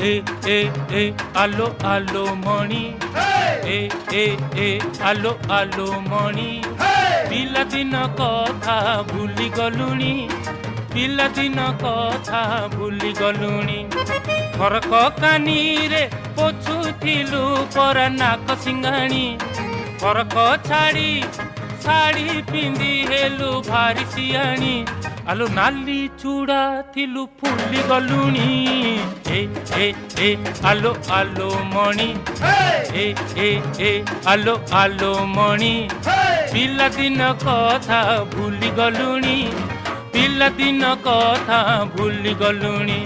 ए ए ए आलो आलो मणि ए ए ए आलो आलो मणि पिलादिन कथा भूली गलुणी पिलादिन कथा भूली गलुणी फरक कानी रे पोछुथिलु पर नाक सिंगाणी फरक छाड़ी साड़ी पिंदी हेलु भारी सियाणी आलो नाली चूड़ा थिलु फुली गलुणी ए ए ए आलो आलो मणि ए ए ए आलो आलो मणि पिलादिन कथा भूली गलुणी पिलादिन कथा भूली गलुणी।